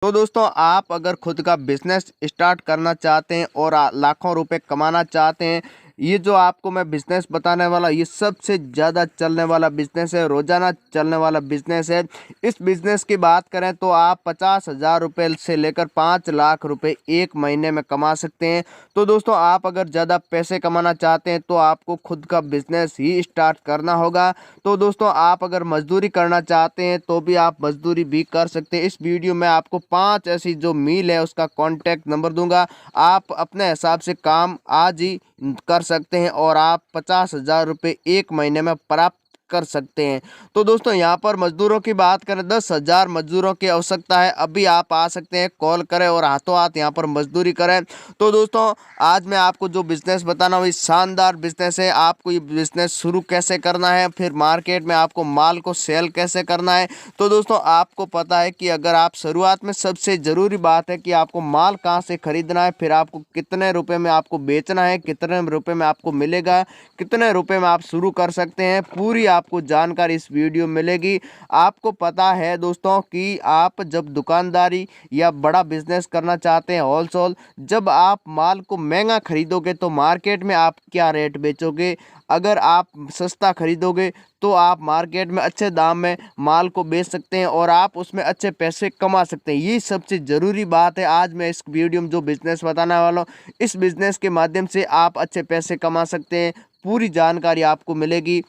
तो दोस्तों आप अगर खुद का बिजनेस स्टार्ट करना चाहते हैं और लाखों रुपए कमाना चाहते हैं, ये जो आपको मैं बिजनेस बताने वाला ये सबसे ज़्यादा चलने वाला बिजनेस है, रोजाना चलने वाला बिजनेस है। इस बिजनेस की बात करें तो आप 50,000 रुपये से लेकर 5 लाख रुपए एक महीने में कमा सकते हैं। तो दोस्तों आप अगर ज़्यादा पैसे कमाना चाहते हैं तो आपको खुद का बिजनेस ही स्टार्ट करना होगा। तो दोस्तों आप अगर मजदूरी करना चाहते हैं तो भी आप मजदूरी भी कर सकते हैं। इस वीडियो में आपको 5 ऐसी जो मील है उसका कॉन्टैक्ट नंबर दूंगा, आप अपने हिसाब से काम आज ही कर सकते हैं और आप 50,000 रुपये एक महीने में प्राप्त कर सकते हैं। तो दोस्तों यहाँ पर मजदूरों की बात करें, 10,000 मजदूरों की आवश्यकता है। अभी आप आ सकते हैं, कॉल करें और हाथों हाथ यहाँ पर मजदूरी करें। तो दोस्तों आज मैं आपको जो बिजनेस बताना हूँ शानदार बिजनेस है। आपको ये बिजनेस शुरू कैसे करना है, फिर मार्केट में आपको माल को सेल कैसे करना है। तो दोस्तों आपको पता है कि अगर आप शुरुआत में सबसे ज़रूरी बात है कि आपको माल कहाँ से खरीदना है, फिर आपको कितने रुपए में आपको बेचना है, कितने रुपए में आपको मिलेगा, कितने रुपए में आप शुरू कर सकते हैं, पूरी आपको जानकारी इस वीडियो में मिलेगी। आपको पता है दोस्तों कि आप जब दुकानदारी या बड़ा बिजनेस करना चाहते हैं होलसेल, जब आप माल को महंगा खरीदोगे तो मार्केट में आप क्या रेट बेचोगे। अगर आप सस्ता खरीदोगे तो आप मार्केट में अच्छे दाम में माल को बेच सकते हैं और आप उसमें अच्छे पैसे कमा सकते हैं। ये सबसे ज़रूरी बात है। आज मैं इस वीडियो में जो बिज़नेस बताने वाला हूँ, इस बिज़नेस के माध्यम से आप अच्छे पैसे कमा सकते हैं। पूरी जानकारी आपको मिलेगी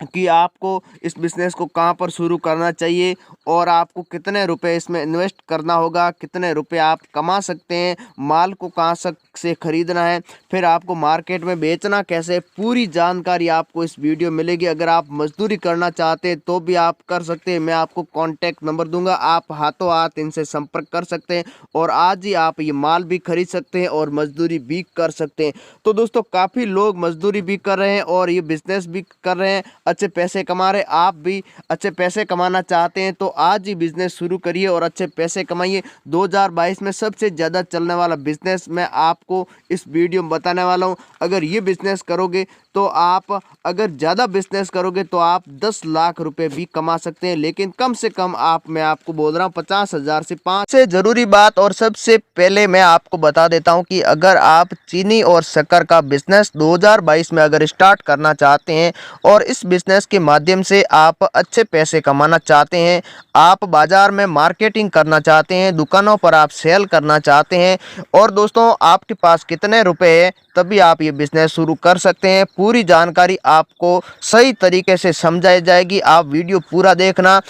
कि आपको इस बिज़नेस को कहाँ पर शुरू करना चाहिए और आपको कितने रुपए इसमें इन्वेस्ट करना होगा, कितने रुपए आप कमा सकते हैं, माल को कहाँ से ख़रीदना है, फिर आपको मार्केट में बेचना कैसे, पूरी जानकारी आपको इस वीडियो मिलेगी। अगर आप मजदूरी करना चाहते हैं तो भी आप कर सकते हैं, मैं आपको कॉन्टैक्ट नंबर दूंगा, आप हाथों हाथ इनसे संपर्क कर सकते हैं और आज ही आप ये माल भी खरीद सकते हैं और मजदूरी भी कर सकते हैं। तो दोस्तों काफ़ी लोग मजदूरी भी कर रहे हैं और ये बिज़नेस भी कर रहे हैं, अच्छे पैसे कमा रहे। आप भी अच्छे पैसे कमाना चाहते हैं तो आज ही बिजनेस शुरू करिए और अच्छे पैसे कमाइए। 2022 में सबसे ज़्यादा चलने वाला बिजनेस मैं आपको इस वीडियो में बताने वाला हूं। अगर ये बिजनेस करोगे तो आप अगर ज़्यादा बिजनेस करोगे तो आप 10 लाख रुपए भी कमा सकते हैं, लेकिन कम से कम मैं आपको बोल रहा हूँ 50,000 से 5 से ज़रूरी बात। और सबसे पहले मैं आपको बता देता हूँ कि अगर आप चीनी और शक्कर का बिजनेस 2022 में अगर स्टार्ट करना चाहते हैं और इस बिजनेस के माध्यम से आप अच्छे पैसे कमाना चाहते हैं, आप बाज़ार में मार्केटिंग करना चाहते हैं, दुकानों पर आप सेल करना चाहते हैं और दोस्तों आपके पास कितने रुपए हैं, तभी आप ये बिज़नेस शुरू कर सकते हैं। पूरी जानकारी आपको सही तरीके से समझाई जाएगी, आप वीडियो पूरा देखना।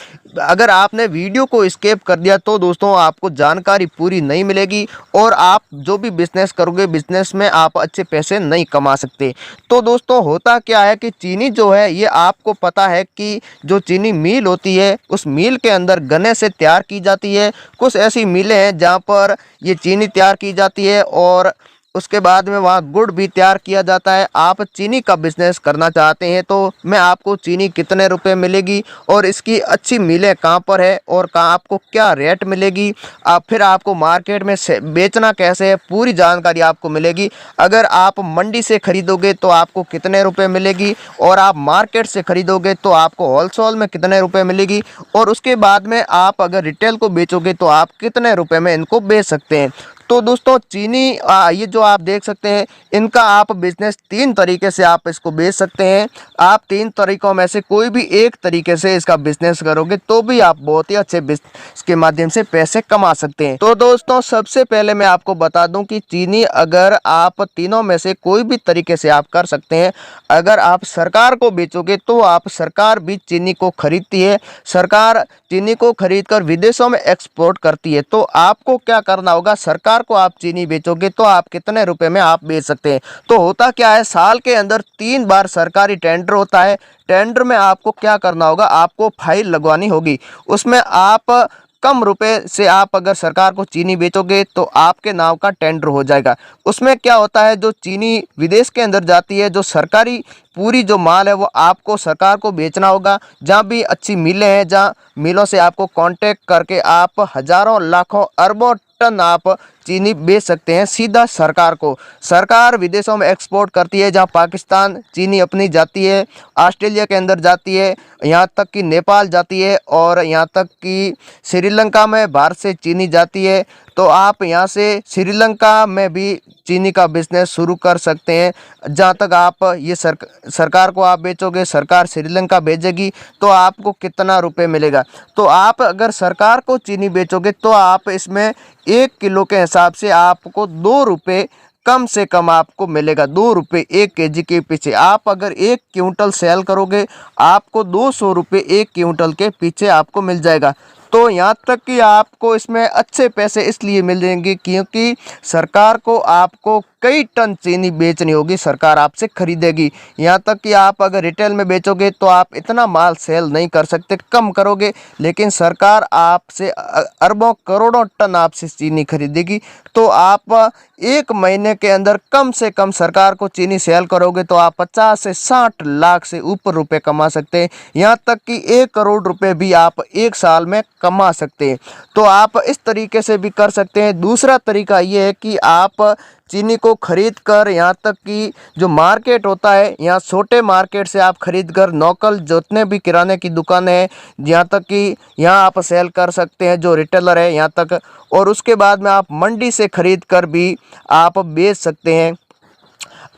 अगर आपने वीडियो को स्किप कर दिया तो दोस्तों आपको जानकारी पूरी नहीं मिलेगी और आप जो भी बिज़नेस करोगे बिज़नेस में आप अच्छे पैसे नहीं कमा सकते। तो दोस्तों होता क्या है कि चीनी जो है ये आपको पता है कि जो चीनी मिल होती है उस मिल के अंदर गन्ने से तैयार की जाती है। कुछ ऐसी मिलें हैं जहाँ पर ये चीनी तैयार की जाती है और उसके बाद में वहाँ गुड़ भी तैयार किया जाता है। आप चीनी का बिजनेस करना चाहते हैं तो मैं आपको चीनी कितने रुपए मिलेगी और इसकी अच्छी मिलें कहाँ पर है और कहाँ आपको क्या रेट मिलेगी, आप फिर आपको मार्केट में बेचना कैसे है, पूरी जानकारी आपको मिलेगी। अगर आप मंडी से खरीदोगे तो आपको कितने रुपए मिलेगी और आप मार्केट से खरीदोगे तो आपको होलसेल में कितने रुपए मिलेगी और उसके बाद में आप अगर रिटेल को बेचोगे तो आप कितने रुपए में इनको बेच सकते हैं। तो दोस्तों चीनी ये जो आप देख सकते हैं इनका आप बिजनेस 3 तरीके से आप इसको बेच सकते हैं। आप 3 तरीकों में से कोई भी एक तरीके से इसका बिजनेस करोगे तो भी आप बहुत ही अच्छे बिजनेस के माध्यम से पैसे कमा सकते हैं। तो दोस्तों सबसे पहले मैं आपको बता दूं कि चीनी अगर आप तीनों में से कोई भी तरीके से आप कर सकते हैं। अगर आप सरकार को बेचोगे तो आप सरकार भी चीनी को खरीदती है, सरकार चीनी को खरीद कर विदेशों में एक्सपोर्ट करती है। तो आपको क्या करना होगा, सरकार को आप चीनी बेचोगे तो आप कितने रुपए में आप बेच सकते हैं। तो होता क्या है, साल के अंदर 3 बार सरकारी टेंडर होता है। टेंडर में आपको क्या करना होगा, आपको फाइल लगवानी होगी। उसमें आप कम रुपए से आप अगर सरकार को चीनी बेचोगे तो आपके नाम का टेंडर हो जाएगा। उसमें क्या होता है, जो चीनी विदेश के अंदर जाती है, जो सरकारी पूरी जो माल है वो आपको सरकार को बेचना होगा। जहाँ भी अच्छी मिलें हैं, जहाँ मिलों से आपको कांटेक्ट करके आप हजारों लाखों अरबों टन आप चीनी बेच सकते हैं सीधा सरकार को। सरकार विदेशों में एक्सपोर्ट करती है, जहां पाकिस्तान चीनी अपनी जाती है, ऑस्ट्रेलिया के अंदर जाती है, यहाँ तक कि नेपाल जाती है, और यहाँ तक कि श्रीलंका में भारत से चीनी जाती है। तो आप यहाँ से श्रीलंका में भी चीनी का बिजनेस शुरू कर सकते हैं। जहाँ तक आप ये सरकार को आप बेचोगे, सरकार श्रीलंका भेजेगी, तो आपको कितना रुपए मिलेगा। तो आप अगर सरकार को चीनी बेचोगे तो आप इसमें 1 किलो के हिसाब से आपको 2 रुपये कम से कम आपको मिलेगा। 2 रुपये 1 केजी के पीछे। आप अगर 1 क्विंटल सेल करोगे आपको 200 रुपये 1 क्विंटल के पीछे आपको मिल जाएगा। तो यहाँ तक कि आपको इसमें अच्छे पैसे इसलिए मिल जाएंगे क्योंकि सरकार को आपको कई टन चीनी बेचनी होगी, सरकार आपसे खरीदेगी। यहाँ तक कि आप अगर रिटेल में बेचोगे तो आप इतना माल सेल नहीं कर सकते, कम करोगे, लेकिन सरकार आपसे अरबों करोड़ों टन आपसे चीनी खरीदेगी। तो आप 1 महीने के अंदर कम से कम सरकार को चीनी सेल करोगे तो आप 50 से 60 लाख से ऊपर रुपए कमा सकते हैं। यहाँ तक कि 1 करोड़ रुपए भी आप 1 साल में कमा सकते हैं। तो आप इस तरीके से भी कर सकते हैं। दूसरा तरीका ये है कि आप चीनी को खरीद कर, यहाँ तक कि जो मार्केट होता है, यहाँ छोटे मार्केट से आप खरीद कर लोकल जितने भी किराने की दुकानें हैं, यहाँ तक कि यहाँ आप सेल कर सकते हैं जो रिटेलर है यहाँ तक। और उसके बाद में आप मंडी से खरीद कर भी आप बेच सकते हैं।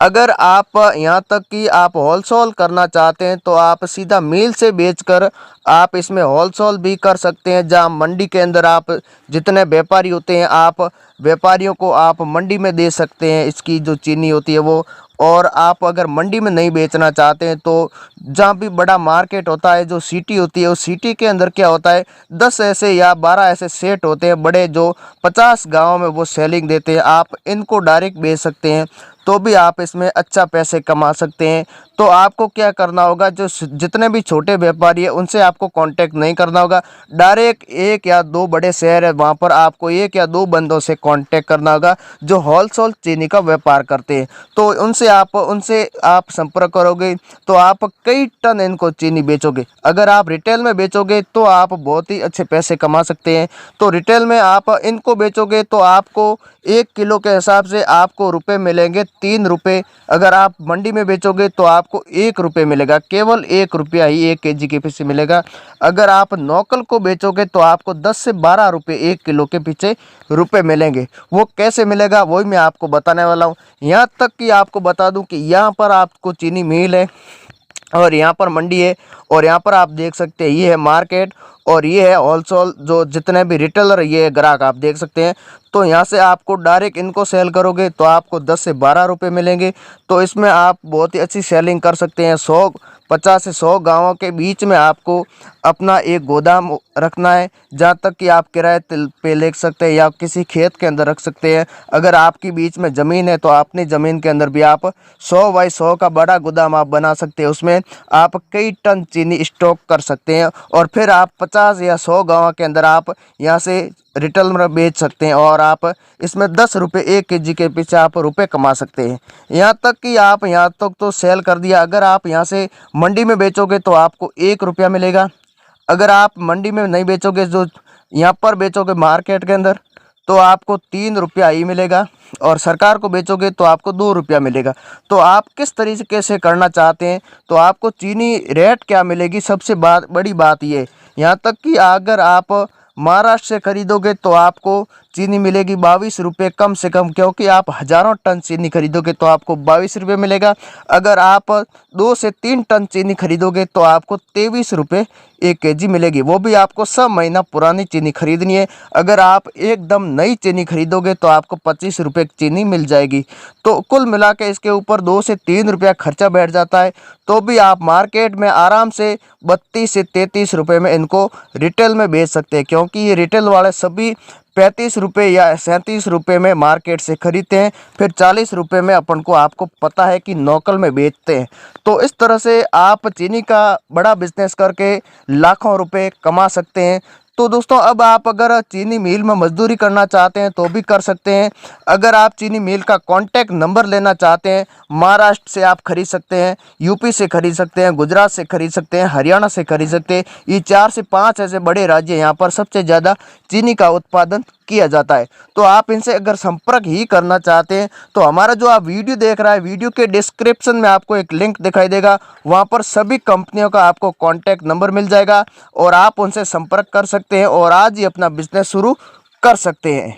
अगर आप यहाँ तक कि आप होलसेल करना चाहते हैं तो आप सीधा मिल से बेचकर आप इसमें होलसेल भी कर सकते हैं। जहाँ मंडी के अंदर आप जितने व्यापारी होते हैं, आप व्यापारियों को आप मंडी में दे सकते हैं इसकी जो चीनी होती है वो। और आप अगर मंडी में नहीं बेचना चाहते हैं तो जहाँ भी बड़ा मार्केट होता है, जो सिटी होती है, उस सिटी के अंदर क्या होता है, 10 ऐसे या 12 ऐसे सेट होते हैं बड़े, जो 50 गाँव में वो सेलिंग देते हैं। आप इनको डायरेक्ट बेच सकते हैं तो भी आप इसमें अच्छा पैसे कमा सकते हैं। तो आपको क्या करना होगा, जो जितने भी छोटे व्यापारी है उनसे आपको कांटेक्ट नहीं करना होगा। डायरेक्ट 1 या 2 बड़े शहर है वहाँ पर आपको 1 या 2 बंदों से कांटेक्ट करना होगा जो होलसेल चीनी का व्यापार करते हैं। तो उनसे आप संपर्क करोगे तो आप कई टन इनको चीनी बेचोगे। अगर आप रिटेल में बेचोगे तो आप बहुत ही अच्छे पैसे कमा सकते हैं। तो रिटेल में आप इनको बेचोगे तो आपको 1 किलो के हिसाब से आपको रुपए मिलेंगे 3 रुपये। अगर आप मंडी में बेचोगे तो आपको 1 रुपये मिलेगा, केवल 1 रुपया ही 1 केजी के पीछे मिलेगा। अगर आप नौकल को बेचोगे तो आपको 10 से 12 रुपये 1 किलो के पीछे रुपए मिलेंगे। वो कैसे मिलेगा वही मैं आपको बताने वाला हूँ। यहाँ तक कि आपको बता दूँ कि यहाँ पर आपको चीनी मिल है और यहाँ पर मंडी है, और यहाँ पर आप देख सकते हैं ये है मार्केट और ये है होलसेल, जो जितने भी रिटेलर ये ग्राहक आप देख सकते हैं। तो यहाँ से आपको डायरेक्ट इनको सेल करोगे तो आपको 10 से 12 रुपये मिलेंगे। तो इसमें आप बहुत ही अच्छी सेलिंग कर सकते हैं। 50 से 100 गाँवों के बीच में आपको अपना एक गोदाम रखना है, जहाँ तक कि आप किराए पे ले सकते हैं या किसी खेत के अंदर रख सकते हैं। अगर आपकी बीच में ज़मीन है तो अपनी ज़मीन के अंदर भी आप 100 बाई 100 का बड़ा गोदाम आप बना सकते हैं। उसमें आप कई टन चीनी स्टॉक कर सकते हैं और फिर आप 50 या 100 गाँव के अंदर आप यहाँ से रिटेल में बेच सकते हैं और आप इसमें 10 रुपये 1 केजी के पीछे आप रुपए कमा सकते हैं। यहाँ तक कि आप यहाँ तक तो सेल कर दिया। अगर आप यहाँ से मंडी में बेचोगे तो आपको 1 रुपया मिलेगा। अगर आप मंडी में नहीं बेचोगे, जो यहाँ पर बेचोगे मार्केट के अंदर, तो आपको 3 रुपया ही मिलेगा। और सरकार को बेचोगे तो आपको 2 रुपया मिलेगा। तो आप किस तरीके से करना चाहते हैं, तो आपको चीनी रेट क्या मिलेगी, सबसे बड़ी बात ये। यहाँ तक कि अगर आप महाराष्ट्र से खरीदोगे तो आपको चीनी मिलेगी 22 रुपये कम से कम, क्योंकि आप हज़ारों टन चीनी खरीदोगे तो आपको 22 रुपये मिलेगा। अगर आप 2 से 3 टन चीनी खरीदोगे तो आपको 23 रुपये 1 केजी मिलेगी। वो भी आपको 6 महीना पुरानी चीनी खरीदनी है। अगर आप एकदम नई चीनी खरीदोगे तो आपको 25 रुपये की चीनी मिल जाएगी। तो कुल मिला के इसके ऊपर 2 से 3 रुपया खर्चा बैठ जाता है, तो भी आप मार्केट में आराम से 32 से 33 रुपये में इनको रिटेल में बेच सकते हैं, क्योंकि ये रिटेल वाले सभी 35 रुपये या 37 रुपये में मार्केट से खरीदते हैं, फिर 40 रुपये में अपन को आपको पता है कि लोकल में बेचते हैं। तो इस तरह से आप चीनी का बड़ा बिजनेस करके लाखों रुपए कमा सकते हैं। तो दोस्तों अब आप अगर चीनी मिल में मजदूरी करना चाहते हैं तो भी कर सकते हैं। अगर आप चीनी मिल का कॉन्टैक्ट नंबर लेना चाहते हैं, महाराष्ट्र से आप खरीद सकते हैं, यूपी से खरीद सकते हैं, गुजरात से खरीद सकते हैं, हरियाणा से खरीद सकते हैं। ये 4 से 5 ऐसे बड़े राज्य यहाँ पर सबसे ज़्यादा चीनी का उत्पादन किया जाता है। तो आप इनसे अगर संपर्क ही करना चाहते हैं तो हमारा जो आप वीडियो देख रहा है, वीडियो के डिस्क्रिप्शन में आपको एक लिंक दिखाई देगा, वहाँ पर सभी कंपनियों का आपको कॉन्टैक्ट नंबर मिल जाएगा और आप उनसे संपर्क कर सकते हैं और आज ही अपना बिजनेस शुरू कर सकते हैं।